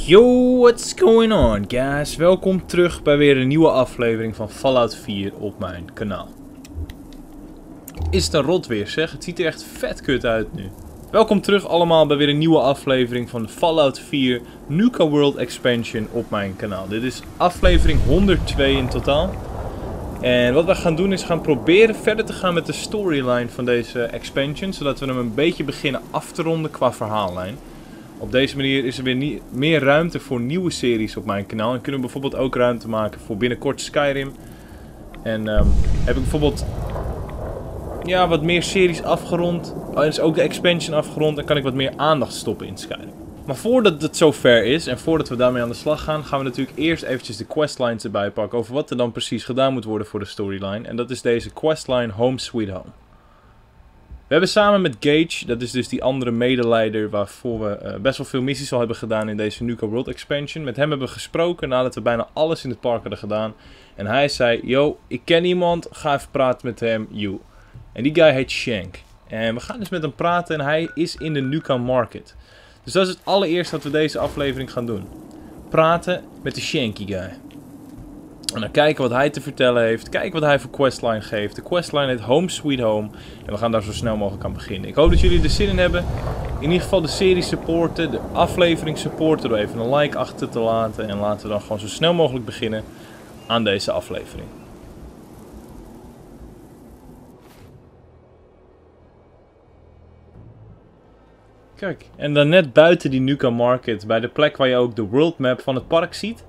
Yo, what's going on guys? Welkom terug bij weer een nieuwe aflevering van Fallout 4 op mijn kanaal. Is het een rot weer zeg? Het ziet er echt vet kut uit nu. Welkom terug allemaal bij weer een nieuwe aflevering van de Fallout 4 Nuka-World expansion op mijn kanaal. Dit is aflevering 102 in totaal. En wat we gaan doen is gaan proberen verder te gaan met de storyline van deze expansion. Zodat we hem een beetje beginnen af te ronden qua verhaallijn. Op deze manier is er weer meer ruimte voor nieuwe series op mijn kanaal. En kunnen we bijvoorbeeld ook ruimte maken voor binnenkort Skyrim. En heb ik bijvoorbeeld ja, wat meer series afgerond. En is ook de expansion afgerond. En kan ik wat meer aandacht stoppen in Skyrim. Maar voordat het zover is en voordat we daarmee aan de slag gaan, gaan we natuurlijk eerst eventjes de questlines erbij pakken. Over wat er dan precies gedaan moet worden voor de storyline. En dat is deze questline Home Sweet Home. We hebben samen met Gage, dat is dus die andere medeleider waarvoor we best wel veel missies al hebben gedaan in deze Nuka-World expansion. Met hem hebben we gesproken nadat we bijna alles in het park hadden gedaan. En hij zei, yo, ik ken iemand, ga even praten met hem, you. En die guy heet Shank. En we gaan dus met hem praten en hij is in de Nuka Market. Dus dat is het allereerste wat we deze aflevering gaan doen. Praten met de Shanky guy. En dan kijken wat hij te vertellen heeft. Kijken wat hij voor questline geeft. De questline heet Home Sweet Home. En we gaan daar zo snel mogelijk aan beginnen. Ik hoop dat jullie er zin in hebben. In ieder geval de serie supporten. De aflevering supporten. Door even een like achter te laten. En laten we dan gewoon zo snel mogelijk beginnen aan deze aflevering. Kijk, en dan net buiten die Nuka Market. Bij de plek waar je ook de world map van het park ziet.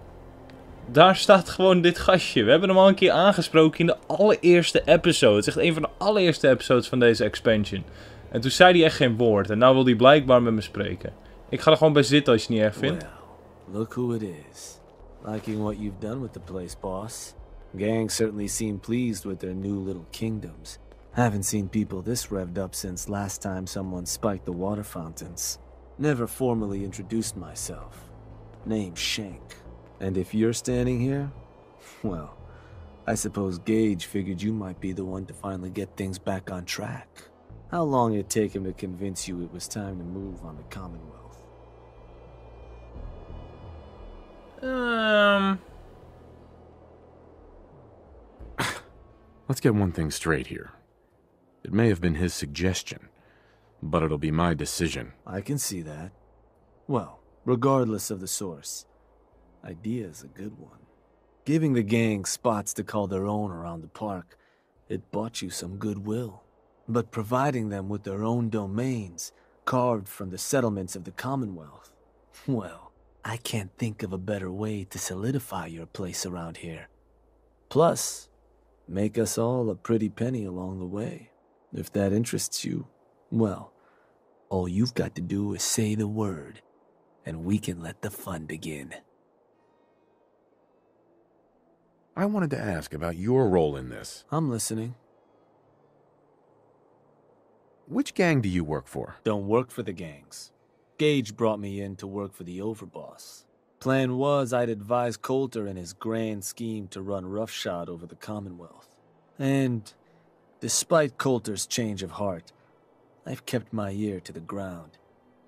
Daar staat gewoon dit gastje. We hebben hem al een keer aangesproken in de allereerste episode. Het is echt een van de allereerste episodes van deze expansion. En toen zei hij echt geen woord. En nou wil hij blijkbaar met me spreken. Ik ga er gewoon bij zitten als je het niet erg vindt. Well, look who it is. Liking what you've done with the place, boss. Gang certainly seem pleased with their new little kingdoms. Haven't seen people this revved up since last time someone spiked the water fountains. Never formally introduced myself. Name Shank. And if you're standing here, well, I suppose Gage figured you might be the one to finally get things back on track. How long did it take him to convince you it was time to move on the Commonwealth? Let's get one thing straight here. It may have been his suggestion, but it'll be my decision. I can see that. Well, regardless of the source, idea is a good one. Giving the gang spots to call their own around the park, it bought you some goodwill. But providing them with their own domains, carved from the settlements of the Commonwealth, well, I can't think of a better way to solidify your place around here. Plus, make us all a pretty penny along the way. If that interests you, well, all you've got to do is say the word, and we can let the fun begin. I wanted to ask about your role in this. I'm listening. Which gang do you work for? Don't work for the gangs. Gage brought me in to work for the overboss. Plan was I'd advise Coulter in his grand scheme to run roughshod over the Commonwealth. And despite Coulter's change of heart, I've kept my ear to the ground,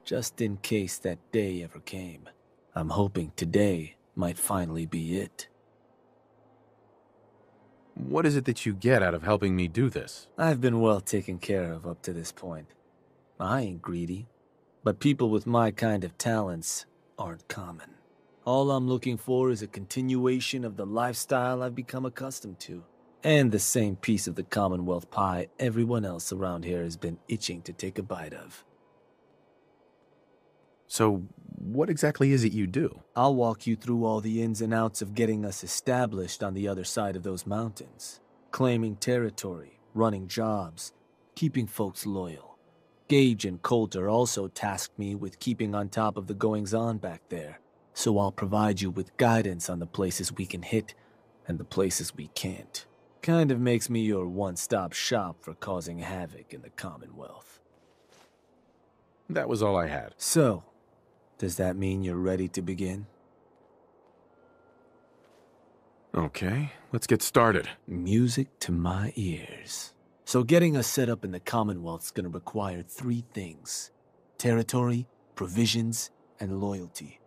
just in case that day ever came. I'm hoping today might finally be it. What is it that you get out of helping me do this? I've been well taken care of up to this point. I ain't greedy, but people with my kind of talents aren't common. All I'm looking for is a continuation of the lifestyle I've become accustomed to, and the same piece of the Commonwealth pie everyone else around here has been itching to take a bite of. So, what exactly is it you do? I'll walk you through all the ins and outs of getting us established on the other side of those mountains. Claiming territory, running jobs, keeping folks loyal. Gage and Coulter also tasked me with keeping on top of the goings-on back there, so I'll provide you with guidance on the places we can hit and the places we can't. Kind of makes me your one-stop shop for causing havoc in the Commonwealth. That was all I had. So, does that mean you're ready to begin? Okay, let's get started. Music to my ears. So getting us set up in the Commonwealth's gonna require 3 things. Territory, provisions, and loyalty.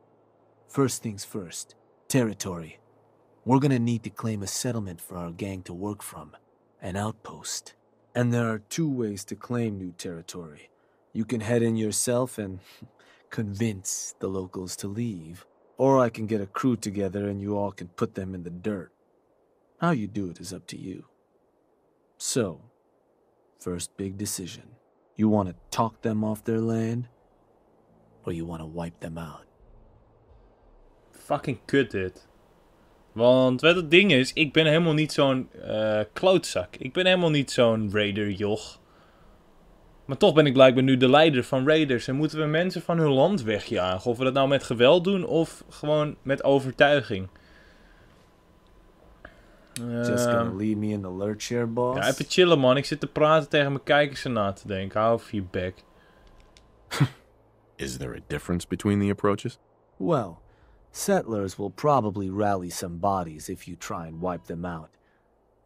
First things first. Territory. We're gonna need to claim a settlement for our gang to work from. An outpost. And there are 2 ways to claim new territory. You can head in yourself and convince the locals to leave. Or I can get a crew together and you all can put them in the dirt. How you do it is up to you. So, first big decision. You want to talk them off their land? Or you want to wipe them out? Fucking kut dit. Want wat het ding is, ik ben helemaal niet zo'n klootzak. Ik ben helemaal niet zo'n raider-joch. Maar toch ben ik blijkbaar nu de leider van raiders. En moeten we mensen van hun land wegjagen. Of we dat nou met geweld doen of gewoon met overtuiging. Just gonna leave me in the lurch here, boss? Ja, even chillen man. Ik zit te praten tegen mijn kijkers en na te denken. Hou even je bek. Is there a difference between the approaches? Well, settlers will probably rally some bodies if you try and wipe them out.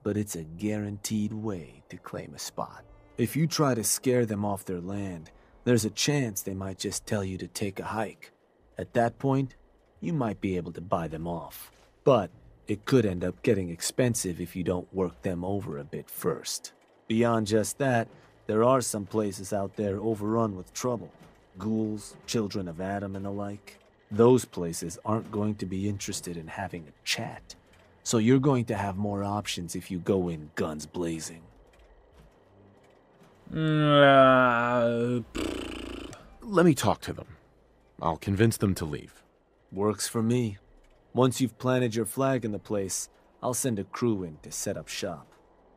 But it's a guaranteed way to claim a spot. If you try to scare them off their land, there's a chance they might just tell you to take a hike. At that point, you might be able to buy them off. But it could end up getting expensive if you don't work them over a bit first. Beyond just that, there are some places out there overrun with trouble. Ghouls, children of Adam and the like. Those places aren't going to be interested in having a chat. So you're going to have more options if you go in guns blazing. Let me talk to them. I'll convince them to leave. Works for me. Once you've planted your flag in the place, I'll send a crew in to set up shop.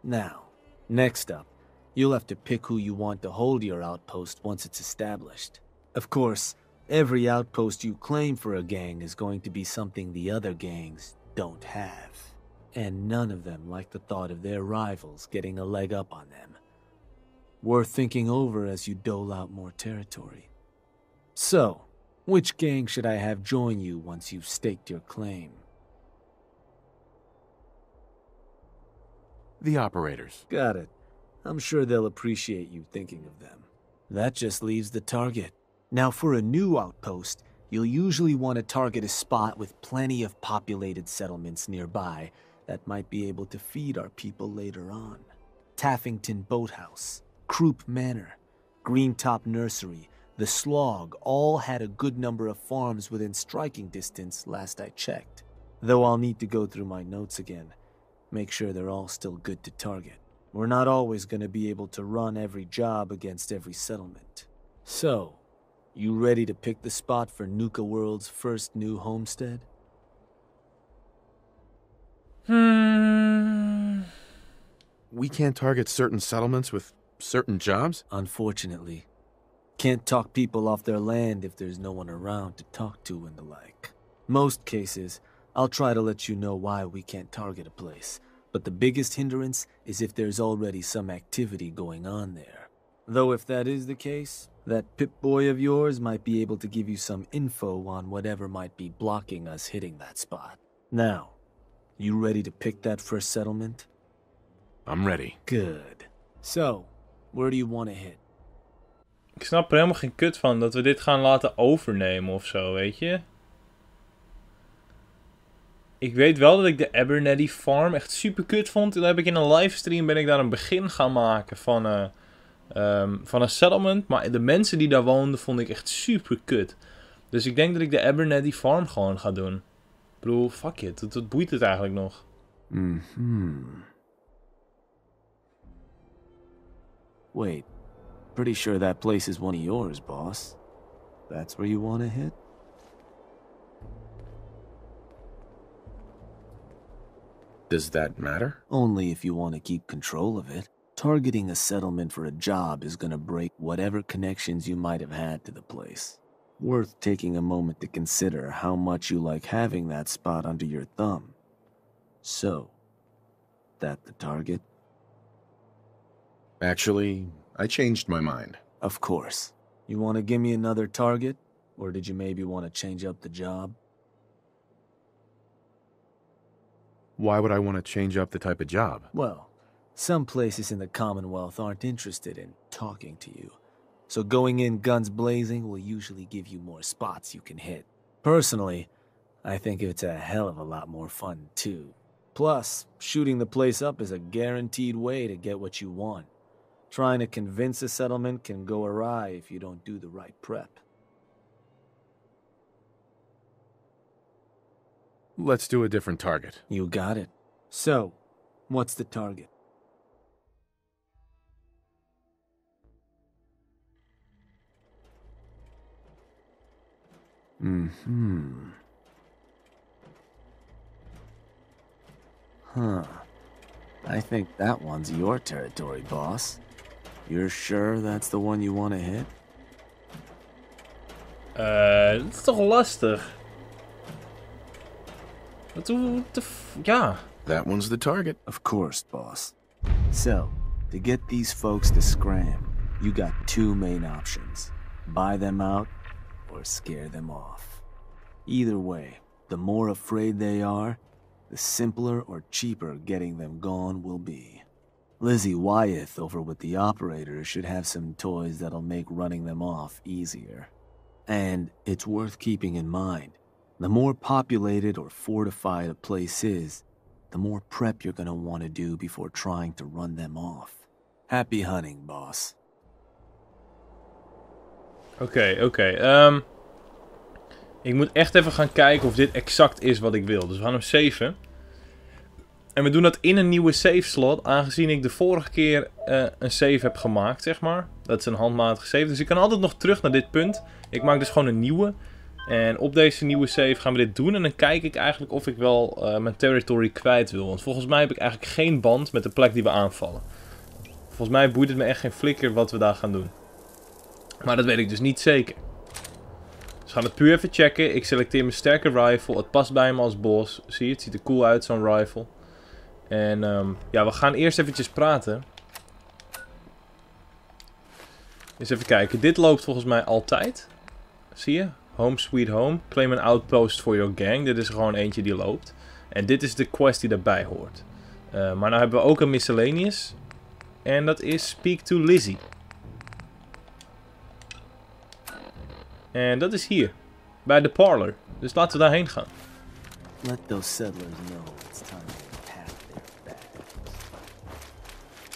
Now, next up, you'll have to pick who you want to hold your outpost once it's established. Of course, every outpost you claim for a gang is going to be something the other gangs don't have. And none of them like the thought of their rivals getting a leg up on them. Worth thinking over as you dole out more territory. So, which gang should I have join you once you've staked your claim? The operators. Got it. I'm sure they'll appreciate you thinking of them. That just leaves the target. Now for a new outpost, you'll usually want to target a spot with plenty of populated settlements nearby that might be able to feed our people later on. Taffington Boathouse, Croup Manor, Greentop Nursery, the Slog all had a good number of farms within striking distance last I checked. Though I'll need to go through my notes again, make sure they're all still good to target. We're not always going to be able to run every job against every settlement. So, you ready to pick the spot for Nuka-World's first new homestead? We can't target certain settlements with certain jobs? Unfortunately. Can't talk people off their land if there's no one around to talk to and the like. Most cases, I'll try to let you know why we can't target a place, but the biggest hindrance is if there's already some activity going on there. Though if that is the case, that Pip-Boy of yours might be able to give you some info on whatever might be blocking us hitting that spot. Now, you ready to pick that first settlement? I'm ready. Good. So, where do you want to hit? Ik snap er helemaal geen kut van dat we dit gaan laten overnemen of zo, weet je. Ik weet wel dat ik de Abernethy Farm echt super kut vond. Toen heb ik in een livestream ben ik daar een begin gaan maken van een settlement. Maar de mensen die daar woonden vond ik echt super kut. Dus ik denk dat ik de Abernethy Farm gewoon ga doen. Ik bedoel, fuck it. Wat boeit het eigenlijk nog? Wait, pretty sure that place is one of yours, boss. That's where you want to hit? Does that matter? Only if you want to keep control of it. Targeting a settlement for a job is gonna break whatever connections you might have had to the place. Worth taking a moment to consider how much you like having that spot under your thumb. So, that the target? Actually, I changed my mind. Of course. You want to give me another target? Or did you maybe want to change up the job? Why would I want to change up the type of job? Well, some places in the Commonwealth aren't interested in talking to you. So going in guns blazing will usually give you more spots you can hit. Personally, I think it's a hell of a lot more fun, too. Plus, shooting the place up is a guaranteed way to get what you want. Trying to convince a settlement can go awry if you don't do the right prep. Let's do a different target. You got it. So, what's the target? Huh. I think that one's your territory, boss. You're sure that's the one you want to hit? Dat is toch lastig? Ja. That one's the target. Of course, boss. So, to get these folks to scram, you got two main options. Buy them out, or scare them off. Either way, the more afraid they are, the simpler or cheaper getting them gone will be. Lizzie Wyeth over with the operators should have some toys that'll make running them off easier. And it's worth keeping in mind, the more populated or fortified a place is, the more prep you're gonna want to do before trying to run them off. Happy hunting, boss. Oké. Ik moet echt even gaan kijken of dit exact is wat ik wil. Dus we gaan hem saven. En we doen dat in een nieuwe save slot, aangezien ik de vorige keer een save heb gemaakt, zeg maar. Dat is een handmatige save. Dus ik kan altijd nog terug naar dit punt. Ik maak dus gewoon een nieuwe. En op deze nieuwe save gaan we dit doen. En dan kijk ik eigenlijk of ik wel mijn territory kwijt wil. Want volgens mij heb ik eigenlijk geen band met de plek die we aanvallen. Volgens mij boeit het me echt geen flikker wat we daar gaan doen. Maar dat weet ik dus niet zeker. Dus we gaan het puur even checken. Ik selecteer mijn sterke rifle. Het past bij me als boss. Zie je, het ziet er cool uit, zo'n rifle. En ja, we gaan eerst eventjes praten. Eens even kijken. Dit loopt volgens mij altijd. Zie je? Home sweet home. Claim an outpost for your gang. Dit is gewoon eentje die loopt. En dit is de quest die daarbij hoort. Maar nou hebben we ook een miscellaneous. En dat is Speak to Lizzie. En dat is hier. Bij de parlor. Dus laten we daarheen gaan. Let those settlers know it's time to pack their bags.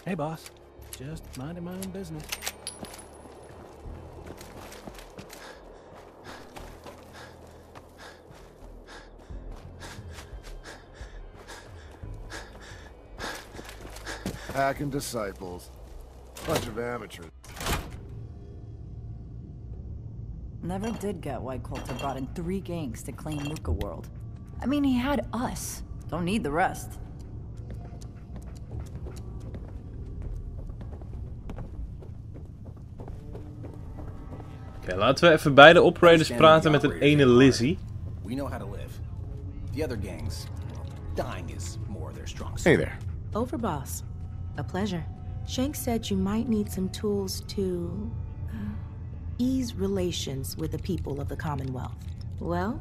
Hey, boss. Just minding my own business. Hacking disciples. Bunch of amateurs. Never did get why Coulter brought in 3 gangs to claim Nuka-World. I mean, he had us. Don't need the rest. Oké, laten we even bij de operators praten met een ene Lizzie. We know how to live. The other gangs, dying is more their strong suit. Hey there. Overboss. A pleasure. Shank said you might need some tools to ease relations with the people of the Commonwealth. Well,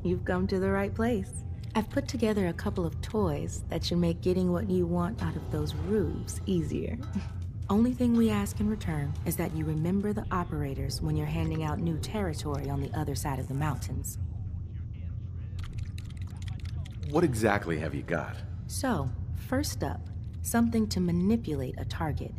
you've come to the right place. I've put together a couple of toys that should make getting what you want out of those roofs easier. Only thing we ask in return is that you remember the operators when you're handing out new territory on the other side of the mountains. What exactly have you got? So, first up, something to manipulate a target.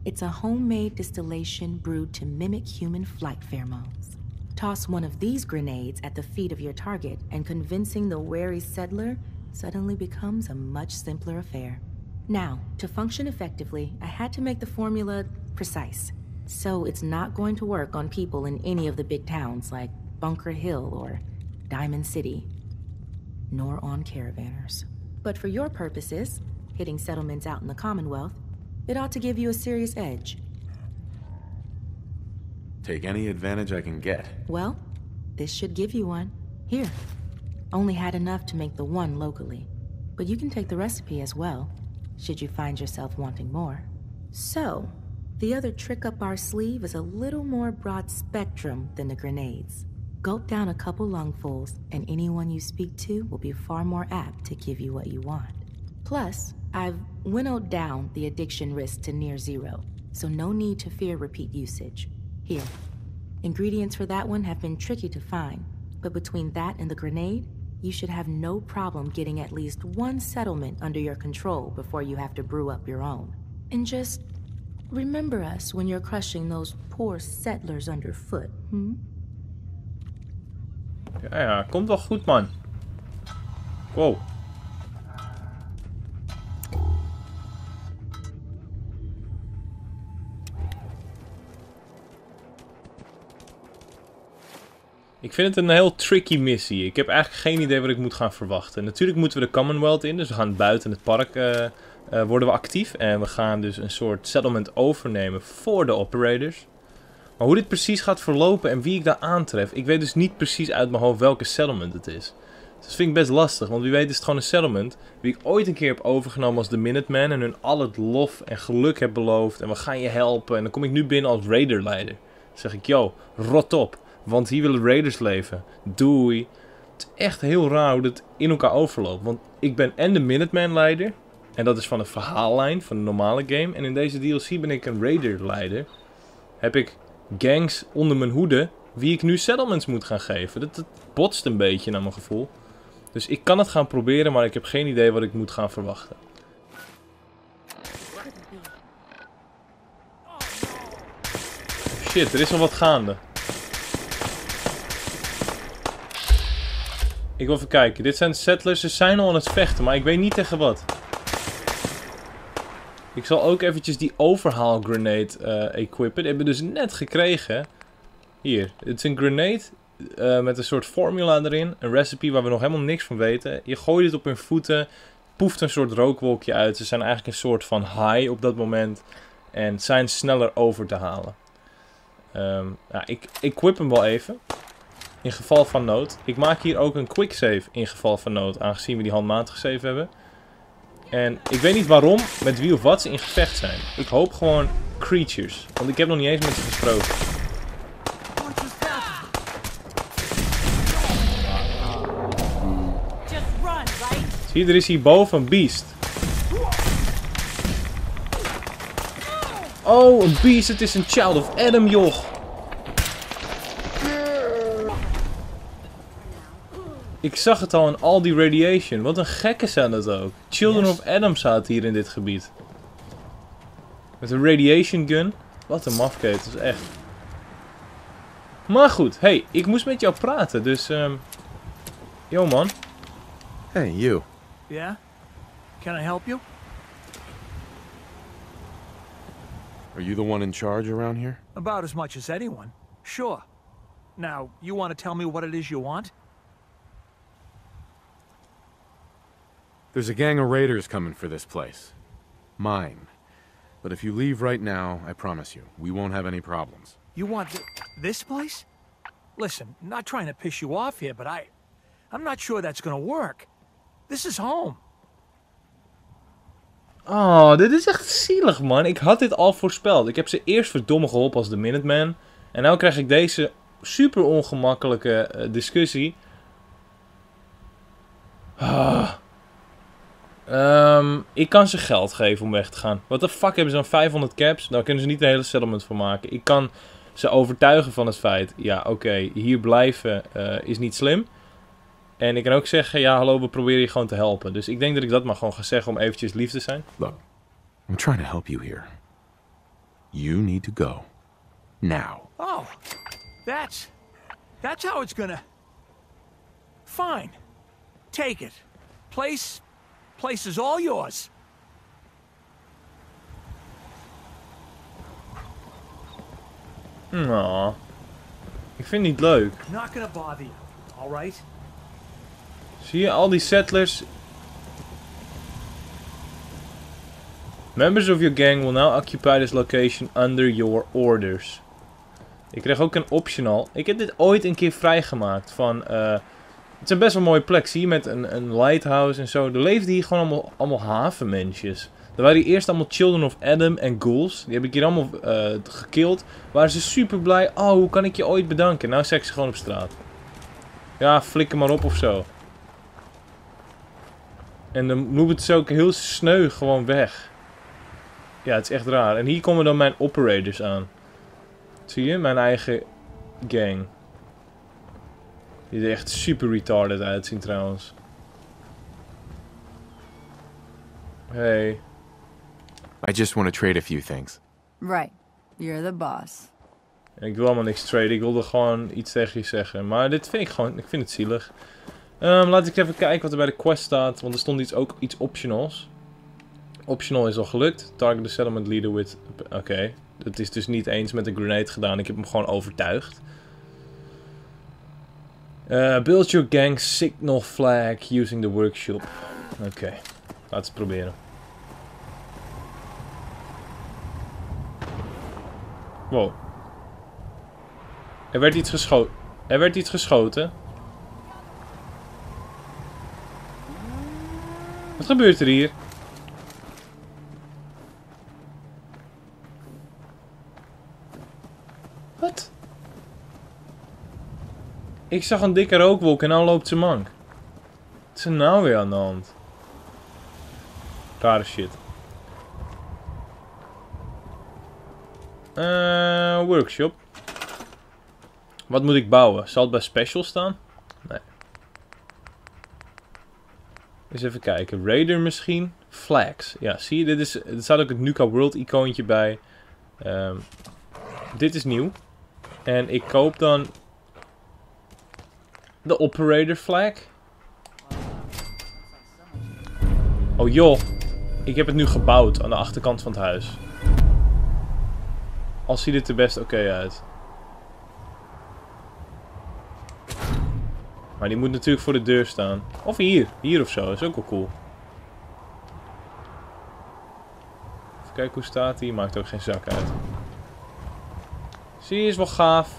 It's a homemade distillation brewed to mimic human flight pheromones. Toss one of these grenades at the feet of your target, and convincing the wary settler suddenly becomes a much simpler affair. Now, to function effectively, I had to make the formula precise. So it's not going to work on people in any of the big towns like Bunker Hill or Diamond City, nor on caravanners. But for your purposes, hitting settlements out in the Commonwealth, it ought to give you a serious edge. Take any advantage I can get. Well, this should give you one. Here. Only had enough to make the one locally. But you can take the recipe as well, should you find yourself wanting more. So, the other trick up our sleeve is a little more broad spectrum than the grenades. Gulp down a couple lungfuls, and anyone you speak to will be far more apt to give you what you want. Plus, I've winnowed down the addiction risk to near zero, so no need to fear repeat usage. Here, ingredients for that one have been tricky to find, but between that and the grenade, you should have no problem getting at least one settlement under your control before you have to brew up your own. And just remember us when you're crushing those poor settlers underfoot, hm? Ja, komt wel goed, man. Wow. Ik vind het een heel tricky missie. Ik heb eigenlijk geen idee wat ik moet gaan verwachten. Natuurlijk moeten we de Commonwealth in, dus we gaan buiten het park worden we actief. En we gaan dus een soort settlement overnemen voor de operators. Maar hoe dit precies gaat verlopen en wie ik daar aantref, ik weet dus niet precies uit mijn hoofd welke settlement het is. Dus dat vind ik best lastig, want wie weet is het gewoon een settlement die ik ooit een keer heb overgenomen als de Minuteman en hun al het lof en geluk heb beloofd en we gaan je helpen. En dan kom ik nu binnen als raiderleider. Dan zeg ik, yo, rot op, want hier willen raiders leven. Doei. Het is echt heel raar hoe dit in elkaar overloopt, want ik ben en de Minuteman leider en dat is van een verhaallijn van de normale game. En in deze DLC ben ik een raiderleider. Heb ik gangs onder mijn hoede wie ik nu settlements moet gaan geven. Dat botst een beetje naar mijn gevoel. Dus ik kan het gaan proberen, maar ik heb geen idee wat ik moet gaan verwachten. Shit, er is al wat gaande. Ik wil even kijken. Dit zijn settlers. Ze zijn al aan het vechten, maar ik weet niet tegen wat. Ik zal ook eventjes die overhaalgrenade equippen. Die hebben we dus net gekregen. Hier, het is een grenade met een soort formula erin. Een recipe waar we nog helemaal niks van weten. Je gooit het op hun voeten, poeft een soort rookwolkje uit. Ze zijn eigenlijk een soort van high op dat moment. En zijn sneller over te halen. Ja, ik equip hem wel even. In geval van nood. Ik maak hier ook een quick save in geval van nood. Aangezien we die handmatige save hebben. En ik weet niet waarom, met wie of wat ze in gevecht zijn. Ik hoop gewoon creatures. Want ik heb nog niet eens met ze gesproken. Zie je, er is hierboven een beest. Oh, een beest. Het is een child of Adam, joh. Ik zag het al in al die radiation. Wat een gekke zijn dat ook. Children of Adam zaten hier in dit gebied. Met een radiation gun. Wat een mafkeet, dat is echt. Maar goed, hey, ik moest met jou praten, dus yo man. Hey, you. Yeah? Can I help you? Are you the one in charge around here? About as much as anyone. Sure. Now, you want to tell me what it is you want? There's a gang of raiders coming for this place. Mine. But if you leave right now, I promise you, we won't have any problems. You want this place? Listen, not trying to piss you off here, but I'm not sure that's gonna work. This is home. Oh, dit is echt zielig, man. Ik had dit al voorspeld. Ik heb ze eerst verdomme geholpen als de Minuteman. En nu krijg ik deze super ongemakkelijke discussie. Ik kan ze geld geven om weg te gaan. Wat de fuck hebben ze dan 500 caps? Daar kunnen ze niet een hele settlement van maken. Ik kan ze overtuigen van het feit. Ja, oké, hier blijven is niet slim. En ik kan ook zeggen, ja hallo, we proberen je gewoon te helpen. Dus ik denk dat ik dat maar gewoon ga zeggen om eventjes lief te zijn. Look, I'm trying to help you here. You need to go. Now. Oh, that's how it's gonna... Fine. Take it. Place is all yours. Nou, ik vind het niet leuk. Not gonna bother you, all right? Zie je al die settlers? Members of your gang will now occupy this location under your orders. Ik kreeg ook een optional. Ik heb dit ooit een keer vrijgemaakt van... het is een best wel mooie plek, zie je, met een lighthouse en zo. Er leefden hier gewoon allemaal havenmensjes. Er waren hier eerst allemaal Children of Adam en ghouls. Die heb ik hier allemaal gekilld. Waren ze super blij. Oh, hoe kan ik je ooit bedanken? Nou zeg ik ze gewoon op straat. Ja, flikker maar op of zo. En dan noemen het ze ook heel sneu gewoon weg. Ja, het is echt raar. En hier komen dan mijn operators aan. Zie je? Mijn eigen gang. Die er echt super retarded uitzien trouwens. Hey. I just want to trade a few things. Right. You're the boss. Ik wil allemaal niks traden. Ik wilde gewoon iets tegen je zeggen. Maar dit vind ik gewoon... Ik vind het zielig. Laat ik even kijken wat er bij de quest staat. Want er stond ook iets optionals. Optional is al gelukt. Target the settlement leader with... Oké. Dat is dus niet eens met een grenade gedaan. Ik heb hem gewoon overtuigd. Build your gang signal flag using the workshop. Oké. Laten we het proberen. Wow. Er werd iets geschoten. Er werd iets geschoten. Wat gebeurt er hier? Wat? Ik zag een dikke rookwolk en nou loopt ze mank. Wat is er nou weer aan de hand? Rare shit. Workshop. Wat moet ik bouwen? Zal het bij special staan? Nee. Eens even kijken. Raider misschien? Flags. Ja, zie je? Er staat ook het Nuka-World icoontje bij. Dit is nieuw. En ik koop dan de operator flag. Oh joh. Ik heb het nu gebouwd aan de achterkant van het huis. Al ziet het er best oké uit. Maar die moet natuurlijk voor de deur staan. Of hier. Hier of zo. Is ook wel cool. Even kijken hoe staat die. Maakt ook geen zak uit. Zie je, is wel gaaf.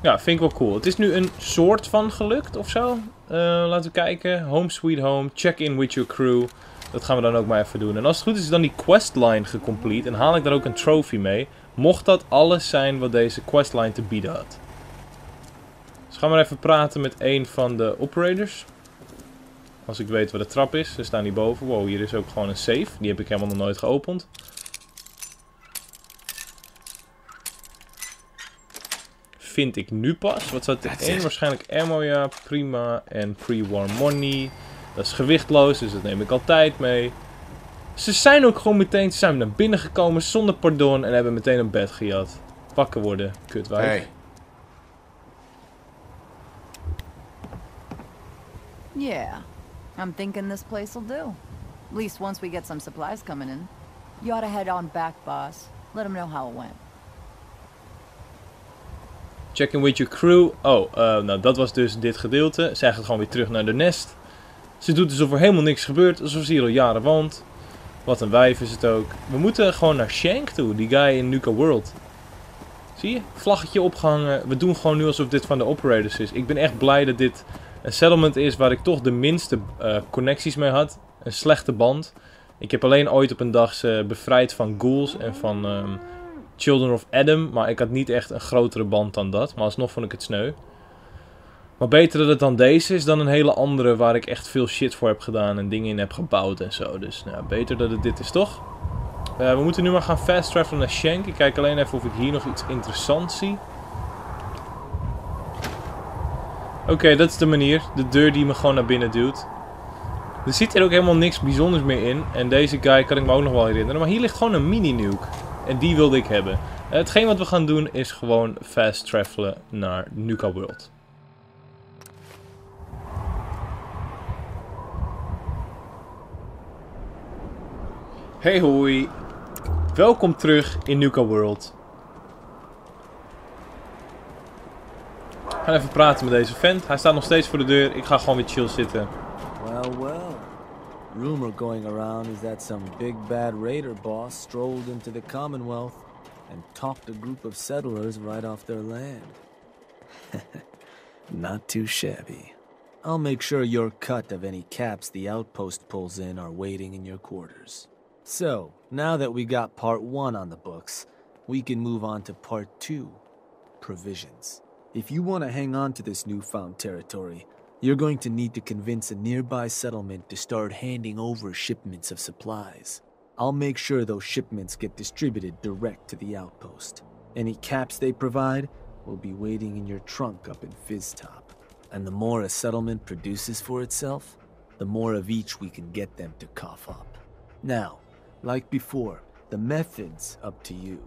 Ja, vind ik wel cool. Het is nu een soort van gelukt of zo. Laten we kijken. Home sweet home. Check in with your crew. Dat gaan we dan ook maar even doen. En als het goed is dan die questline gecomplete. En haal ik daar ook een trophy mee. Mocht dat alles zijn wat deze questline te bieden had. Dus gaan we maar even praten met een van de operators. Als ik weet waar de trap is. Ze staan hier boven. Wow, hier is ook gewoon een safe. Die heb ik helemaal nog nooit geopend. Vind ik nu pas. Wat staat erin? Waarschijnlijk ammo, ja. Prima. En pre-war money. Dat is gewichtloos, dus dat neem ik altijd mee. Ze zijn ook gewoon meteen... Ze zijn naar binnen gekomen zonder pardon. En hebben meteen een bed gejat. Wakker worden, kutwijf. Hey. Yeah. I'm thinking this place will do. At least once we get some supplies coming in. You ought to head on back, boss. Let them know how it went. Check in with your crew. Oh, nou dat was dus dit gedeelte. Zij gaat gewoon weer terug naar de nest. Ze doet alsof er helemaal niks gebeurt. Alsof ze hier al jaren woont. Wat een wijf is het ook. We moeten gewoon naar Shank toe. Die guy in Nuka-World. Zie je? Vlaggetje opgehangen. We doen gewoon nu alsof dit van de operators is. Ik ben echt blij dat dit een settlement is waar ik toch de minste connecties mee had. Een slechte band. Ik heb alleen ooit op een dag ze bevrijd van ghouls en van Children of Adam. Maar ik had niet echt een grotere band dan dat. Maar alsnog vond ik het sneu. Maar beter dat het dan deze is dan een hele andere waar ik echt veel shit voor heb gedaan en dingen in heb gebouwd en zo. Dus nou, beter dat het dit is, toch? We moeten nu maar gaan fast travelen naar Shank. Ik kijk alleen even of ik hier nog iets interessants zie. Oké, dat is de manier. De deur die me gewoon naar binnen duwt. Er zit hier ook helemaal niks bijzonders meer in. En deze guy kan ik me ook nog wel herinneren. Maar hier ligt gewoon een mini-nuke. En die wilde ik hebben. Hetgeen wat we gaan doen is gewoon fast travelen naar Nuka-World. Hey hoi. Welkom terug in Nuka-World. We gaan even praten met deze vent. Hij staat nog steeds voor de deur. Ik ga gewoon weer chill zitten. Well, well. Rumor going around is that some big bad raider boss strolled into the Commonwealth and talked a group of settlers right off their land. Not too shabby. I'll make sure your cut of any caps the outpost pulls in are waiting in your quarters. So, now that we got part 1 on the books, we can move on to part 2, provisions. If you want to hang on to this newfound territory, you're going to need to convince a nearby settlement to start handing over shipments of supplies. I'll make sure those shipments get distributed direct to the outpost. Any caps they provide will be waiting in your trunk up in Fizztop. And the more a settlement produces for itself, the more of each we can get them to cough up. Now, like before, the method's up to you.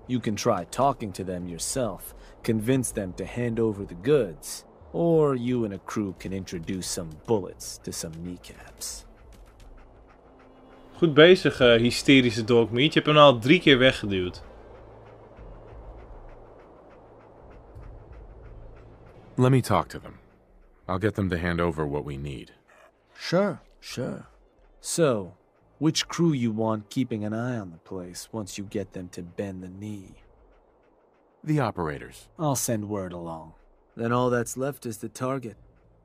You can try talking to them yourself, convince them to hand over the goods, or you and a crew can introduce some bullets to some kneecaps. Goed bezig, hysterische dogmeat. Je hebt hem nou al 3 keer weggeduwd. Let me talk to them. I'll get them to hand over what we need. Sure. So, which crew you want keeping an eye on the place once you get them to bend the knee? The operators. I'll send word along. Then all that's left is the target.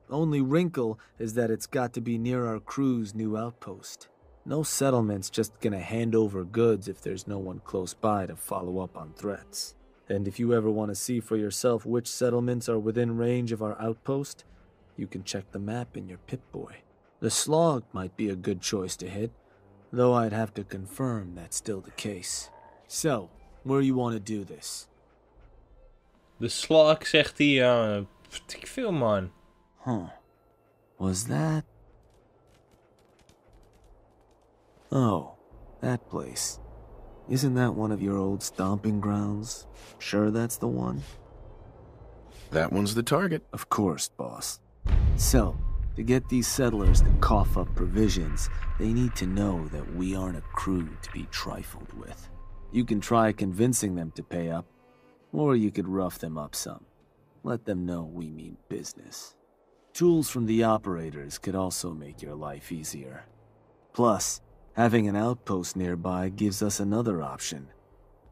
Only wrinkle is that it's got to be near our crew's new outpost. No settlement's just gonna hand over goods if there's no one close by to follow up on threats. And if you ever want to see for yourself which settlements are within range of our outpost, you can check the map in your Pip-Boy. The Slog might be a good choice to hit, though I'd have to confirm that's still the case. So, where you want to do this? De Slog, zegt hij, ja, ik veel man. Huh. Was that? Oh, that place. Isn't that one of your old stomping grounds? Sure that's the one? That one's the target. Of course, boss. So, to get these settlers to cough up provisions, they need to know that we aren't a crew to be trifled with. You can try convincing them to pay up, or you could rough them up some. Let them know we mean business. Tools from the operators could also make your life easier. Plus, having an outpost nearby gives us another option,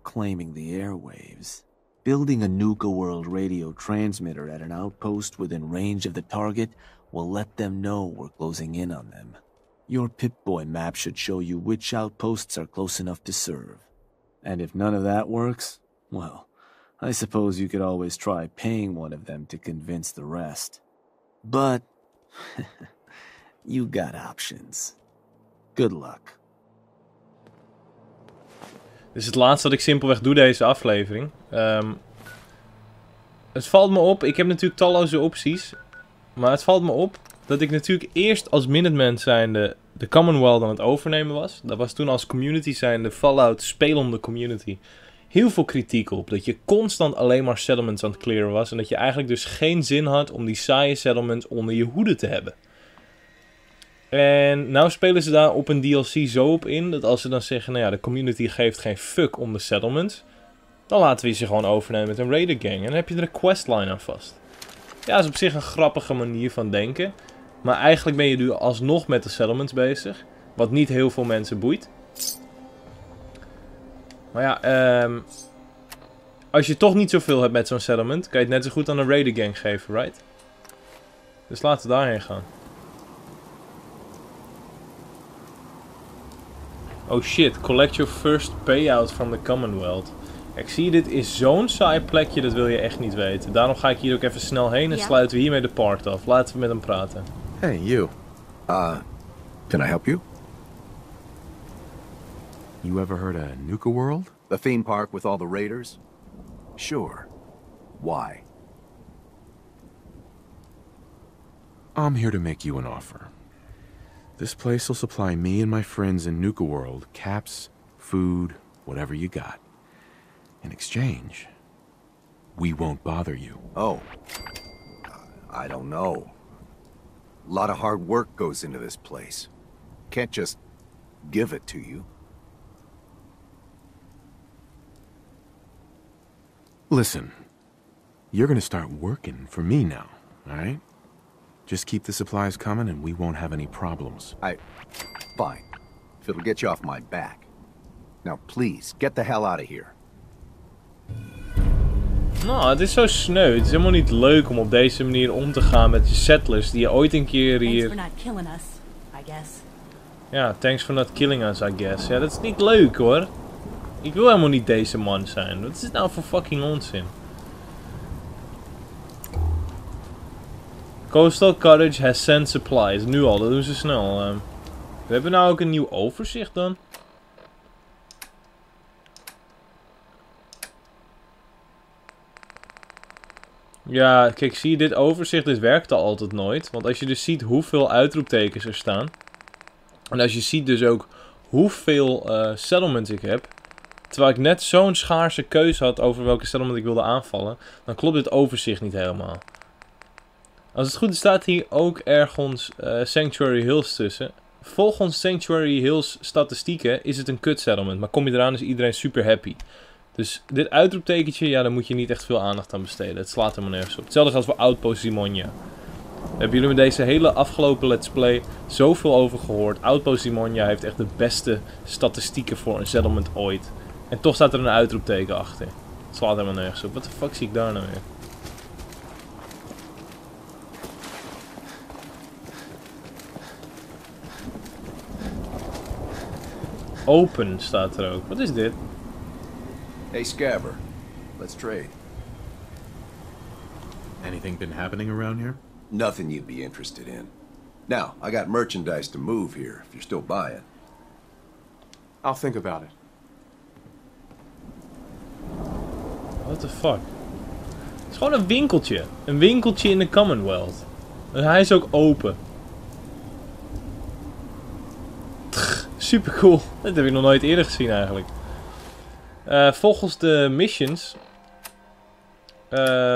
claiming the airwaves. Building a Nuka-World radio transmitter at an outpost within range of the target will let them know we're closing in on them. Your Pip-Boy map should show you which outposts are close enough to serve. And if none of that works, well, I suppose you could always try paying one of them to convince the rest. But you got options. Good luck. Dit is het laatste wat ik simpelweg doe deze aflevering. Het valt me op, ik heb natuurlijk talloze opties. Maar het valt me op dat ik natuurlijk eerst als Minuteman zijnde de Commonwealth aan het overnemen was. Dat was toen als community zijnde Fallout spelende community heel veel kritiek op. Dat je constant alleen maar settlements aan het clearen was. En dat je eigenlijk dus geen zin had om die saaie settlements onder je hoede te hebben. En nou spelen ze daar op een DLC zo op in, dat als ze dan zeggen, nou ja, de community geeft geen fuck om de settlements, dan laten we ze gewoon overnemen met een raider gang. En dan heb je er een questline aan vast. Ja, dat is op zich een grappige manier van denken. Maar eigenlijk ben je nu alsnog met de settlements bezig, wat niet heel veel mensen boeit. Maar ja, als je toch niet zoveel hebt met zo'n settlement, kan je het net zo goed aan een raider gang geven, right? Dus laten we daarheen gaan. Oh shit, collect your first payout from the Commonwealth. Ik zie, dit is zo'n saai plekje, dat wil je echt niet weten. Daarom ga ik hier ook even snel heen en sluiten we hiermee de part af. Laten we met hem praten. Hey, you. Can I help you? You ever heard of Nuka-World? The theme park with all the raiders? Sure. Why? I'm here to make you an offer. This place will supply me and my friends in Nuka-World caps, food, whatever you got. In exchange, we won't bother you. Oh. I don't know. A lot of hard work goes into this place. Can't just give it to you. Listen, you're gonna start working for me now, alright? Just keep the supplies coming and we won't have any problems. Fine. If it'll get you off my back. Now please, get the hell out of here. Nou, het is zo sneu. Het is helemaal niet leuk om op deze manier om te gaan met je settlers die je ooit een keer hier... Thanks for not killing us, I guess. Ja, thanks for not killing us, I guess. Ja, dat is niet leuk hoor. Ik wil helemaal niet deze man zijn. Wat is dit nou voor fucking onzin? Coastal Cottage has sent supplies. Nu al, dat doen ze snel. We hebben nou ook een nieuw overzicht dan. Ja, kijk, zie je dit overzicht? Dit werkte altijd nooit. Want als je dus ziet hoeveel uitroeptekens er staan. En als je ziet dus ook hoeveel settlements ik heb. Terwijl ik net zo'n schaarse keuze had over welke settlement ik wilde aanvallen. Dan klopt dit overzicht niet helemaal. Als het goed is staat hier ook ergens Sanctuary Hills tussen. Volgens Sanctuary Hills statistieken is het een kut settlement. Maar kom je eraan is iedereen super happy. Dus dit uitroeptekentje, ja, daar moet je niet echt veel aandacht aan besteden. Het slaat helemaal nergens op. Hetzelfde geldt voor Outpost Simonia. Daar hebben jullie met deze hele afgelopen Let's Play zoveel over gehoord. Outpost Simonia heeft echt de beste statistieken voor een settlement ooit. En toch staat er een uitroepteken achter. Het slaat helemaal nergens op. Wat de fuck zie ik daar nou weer? Open staat er ook. Wat is dit? Hey, Scabber. Let's trade. Anything been happening around here? Nothing you'd be interested in. Now, I got merchandise to move here, if you're still buying. I'll think about it. What the fuck? Het is gewoon een winkeltje. Een winkeltje in de Commonwealth. En hij is ook open. Super cool. Dat heb ik nog nooit eerder gezien eigenlijk. Volgens de missions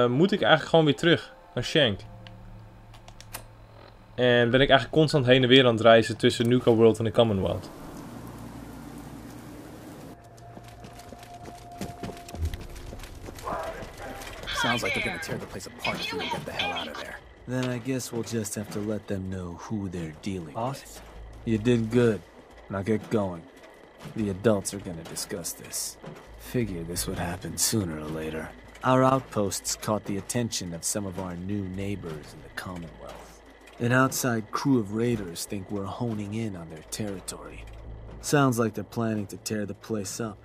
moet ik eigenlijk gewoon weer terug naar Shank. En ben ik eigenlijk constant heen en weer aan het reizen tussen Nuka-World en de Commonwealth. Sounds like they're gonna tear the place apart if we don't get the hell out of there. Then I guess we'll just have to let them know who they're dealing with. You did good. Now get going. The adults are gonna discuss this. Figure this would happen sooner or later. Our outposts caught the attention of some of our new neighbors in the Commonwealth. An outside crew of raiders think we're honing in on their territory. Sounds like they're planning to tear the place up,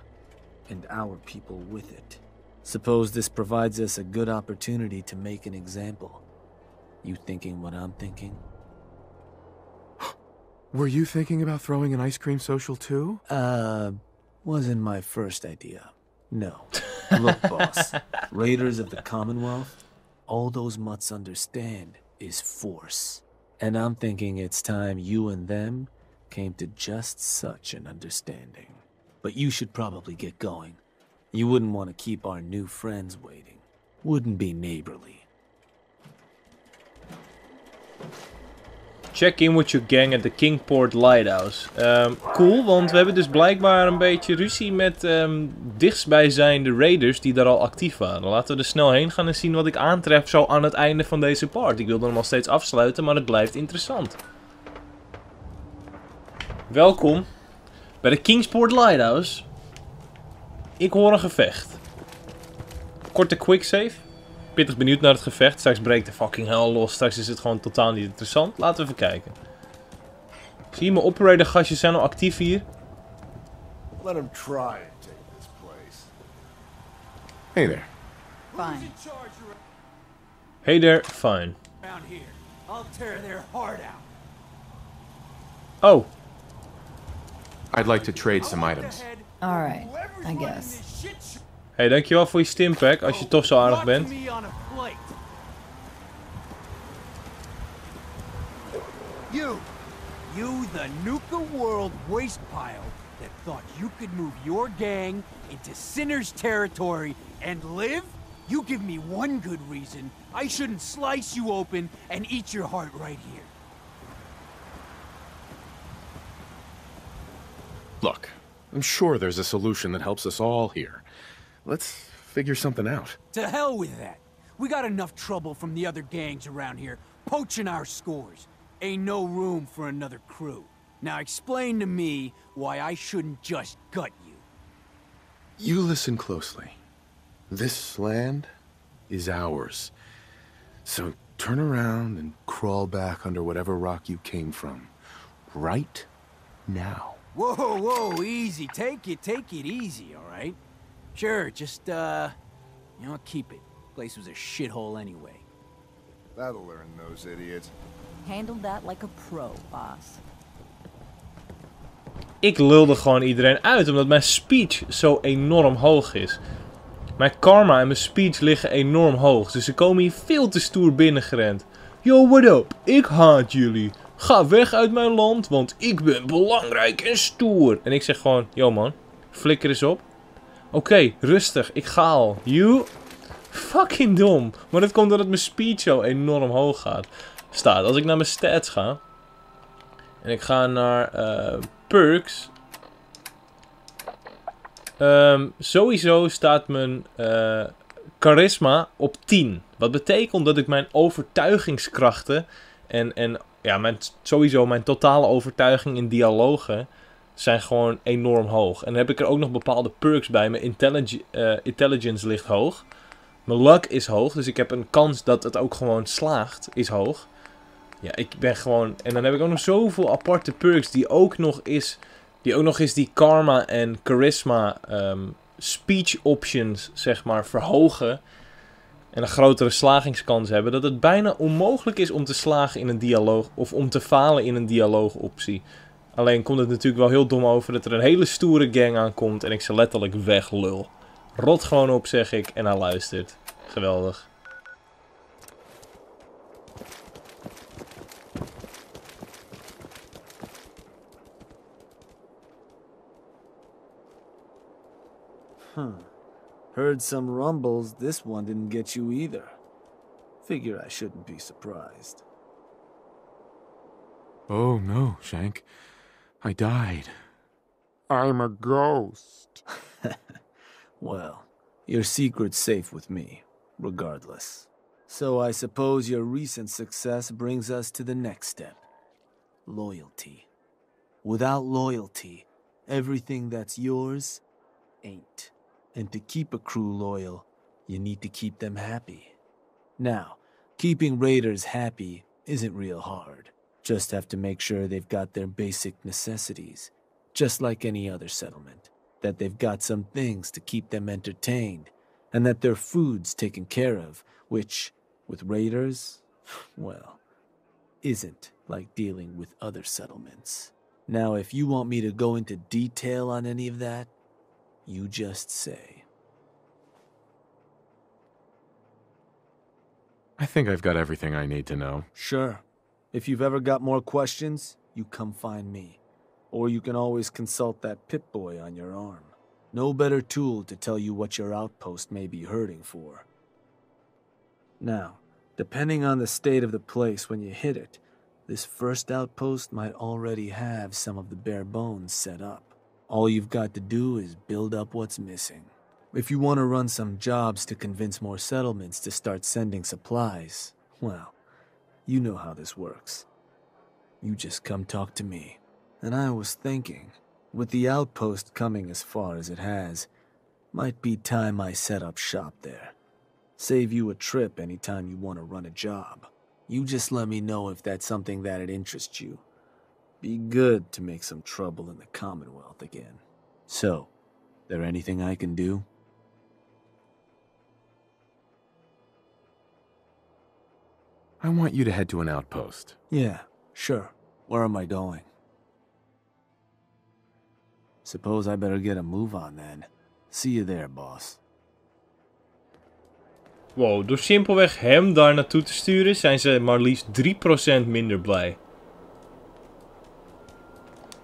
and our people with it. Suppose this provides us a good opportunity to make an example. You thinking what I'm thinking? Were you thinking about throwing an ice cream social too? Wasn't my first idea. No. Look, boss. Raiders of the Commonwealth, all those mutts understand is force. And I'm thinking it's time you and them came to just such an understanding. But you should probably get going. You wouldn't want to keep our new friends waiting. Wouldn't be neighborly. Check in with your gang at the Kingport Lighthouse. Cool, want we hebben dus blijkbaar een beetje ruzie met dichtstbijzijnde raiders die daar al actief waren. Laten we er snel heen gaan en zien wat ik aantref zo aan het einde van deze part. Ik wilde hem al steeds afsluiten, maar het blijft interessant. Welkom bij de Kingport Lighthouse. Ik hoor een gevecht. Korte quicksave. Pittig benieuwd naar het gevecht. Straks breekt de fucking hell los. Straks is het gewoon totaal niet interessant. Laten we even kijken. Zie je, mijn operator gastjes zijn al actief hier. Let him try and take this place. Hey there. Fine. Hey there, fine. Around here. I'll tear their heart out. Oh. I'd like to trade some items. Alright, I guess. Hey, dankjewel voor je stimpack, als je toch zo aardig bent. You the Nuka-World waste pile that thought you could move your gang into sinners' territory and live? You give me one good reason I shouldn't slice you open and eat your heart right here. Look, I'm sure there's a solution that helps us all here. Let's figure something out. To hell with that. We got enough trouble from the other gangs around here, poaching our scores. Ain't no room for another crew. Now explain to me why I shouldn't just gut you. You listen closely. This land is ours. So turn around and crawl back under whatever rock you came from. Right now. Whoa, whoa, easy. Take it easy, all right? Sure, just, keep it. Place was a shithole anyway. That'll learn those idiots. Handled that like a pro, boss. Ik lulde gewoon iedereen uit, omdat mijn speech zo enorm hoog is. Mijn karma en mijn speech liggen enorm hoog. Dus ze komen hier veel te stoer binnengerend. Yo, what up? Ik haat jullie. Ga weg uit mijn land, want ik ben belangrijk en stoer. En ik zeg gewoon, yo man, flikker eens op. Oké, rustig, ik ga al. You? Fucking dom. Maar dat komt omdat mijn speech zo enorm hoog staat. Als ik naar mijn stats ga. En ik ga naar perks. Sowieso staat mijn charisma op 10. Wat betekent dat ik mijn overtuigingskrachten en ja, sowieso mijn totale overtuiging in dialogen zijn gewoon enorm hoog. En dan heb ik er ook nog bepaalde perks bij. Mijn intelligence ligt hoog. Mijn luck is hoog, dus ik heb een kans dat het ook gewoon slaagt, is hoog. Ja, ik ben gewoon... En dan heb ik ook nog zoveel aparte perks die ook nog eens die karma en charisma speech options, zeg maar, verhogen. En een grotere slagingskans hebben. Dat het bijna onmogelijk is om te slagen in een dialoog. Of om te falen in een dialoogoptie. Alleen komt het natuurlijk wel heel dom over dat er een hele stoere gang aankomt. En ik ze letterlijk weglul. Rot gewoon op, zeg ik. En hij luistert. Geweldig. Heard some rumbles, this one didn't get you either. Figure I shouldn't be surprised. Oh no, Shank. I died. I'm a ghost. Well, your secret's safe with me, regardless. So I suppose your recent success brings us to the next step. Loyalty. Without loyalty, everything that's yours ain't. And to keep a crew loyal, you need to keep them happy. Now, keeping raiders happy isn't real hard. Just have to make sure they've got their basic necessities, just like any other settlement. That they've got some things to keep them entertained, and that their food's taken care of, which, with raiders, well, isn't like dealing with other settlements. Now, if you want me to go into detail on any of that, you just say. I think I've got everything I need to know. Sure. If you've ever got more questions, you come find me. Or you can always consult that Pip-Boy on your arm. No better tool to tell you what your outpost may be hurting for. Now, depending on the state of the place when you hit it, this first outpost might already have some of the bare bones set up. All you've got to do is build up what's missing. If you want to run some jobs to convince more settlements to start sending supplies, well, you know how this works. You just come talk to me. And I was thinking, with the outpost coming as far as it has, might be time I set up shop there. Save you a trip anytime you want to run a job. You just let me know if that's something that'd interest you. Be good to make some trouble in the Commonwealth again. So, there anything I can do? I want you to head to an outpost. Yeah, sure. Where am I going? Suppose I better get a move on then. See you there, boss. Wow, door simpelweg hem daar naartoe te sturen zijn ze maar liefst 3% minder blij.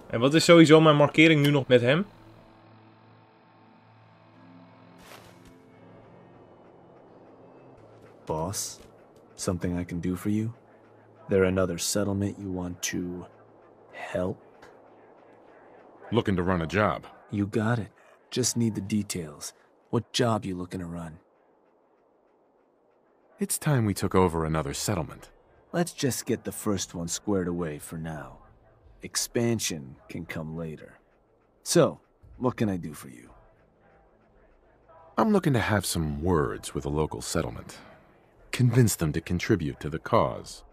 En wat is sowieso mijn markering nu nog met hem? Boss, something I can do for you? There another settlement you want to help? Looking to run a job. You got it. Just need the details. What job you looking to run? It's time we took over another settlement. Let's just get the first one squared away for now. Expansion can come later. So, what can I do for you? I'm looking to have some words with a local settlement. Convince them to contribute to the cause.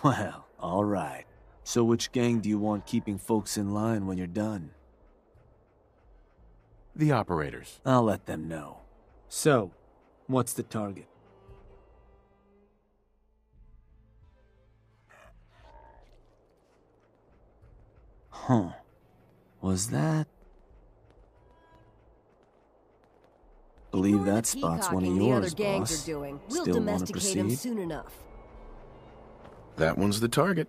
Well, all right. So which gang do you want keeping folks in line when you're done? The operators. I'll let them know. So, what's the target? Huh. Was that... believe that spot's one of yours, boss. We'll Still want to domesticate him proceed? soon enough. That one's the target.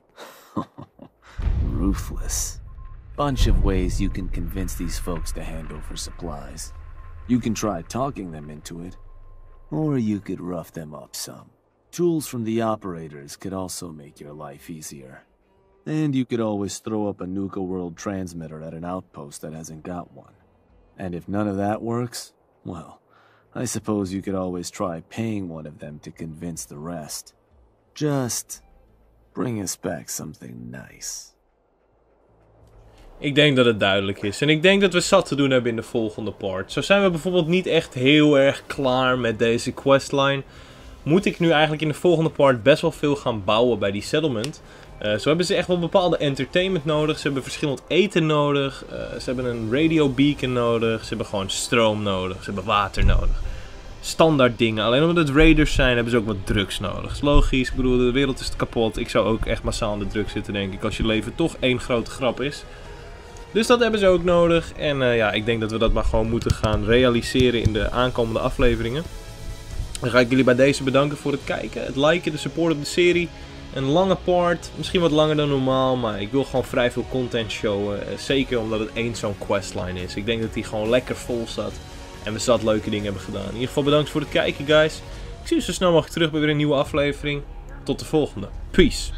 Ruthless. Bunch of ways you can convince these folks to hand over supplies. You can try talking them into it, or you could rough them up some. Tools from the operators could also make your life easier. And you could always throw up a Nuka-World transmitter at an outpost that hasn't got one. And if none of that works, well, I suppose you could always try paying one of them to convince the rest. Just bring us back something nice. Ik denk dat het duidelijk is. En ik denk dat we zat te doen hebben in de volgende part. Zo zijn we bijvoorbeeld niet echt heel erg klaar met deze questline. Moet ik nu eigenlijk in de volgende part best wel veel gaan bouwen bij die settlement. Zo hebben ze echt wel bepaalde entertainment nodig. Ze hebben verschillend eten nodig. Ze hebben een radio beacon nodig. Ze hebben gewoon stroom nodig. Ze hebben water nodig. Standaard dingen. Alleen omdat het raiders zijn hebben ze ook wat drugs nodig. Dat is logisch. Ik bedoel, de wereld is kapot. Ik zou ook echt massaal aan de drugs zitten, denk ik. Als je leven toch één grote grap is. Dus dat hebben ze ook nodig. En ja, ik denk dat we dat maar gewoon moeten gaan realiseren in de aankomende afleveringen. Dan ga ik jullie bij deze bedanken voor het kijken. Het liken, de support op de serie. Een lange part. Misschien wat langer dan normaal. Maar ik wil gewoon vrij veel content showen. Zeker omdat het één zo'n questline is. Ik denk dat die gewoon lekker vol staat. En we zat leuke dingen hebben gedaan. In ieder geval bedankt voor het kijken, guys. Ik zie je zo snel mogelijk terug bij weer een nieuwe aflevering. Tot de volgende. Peace.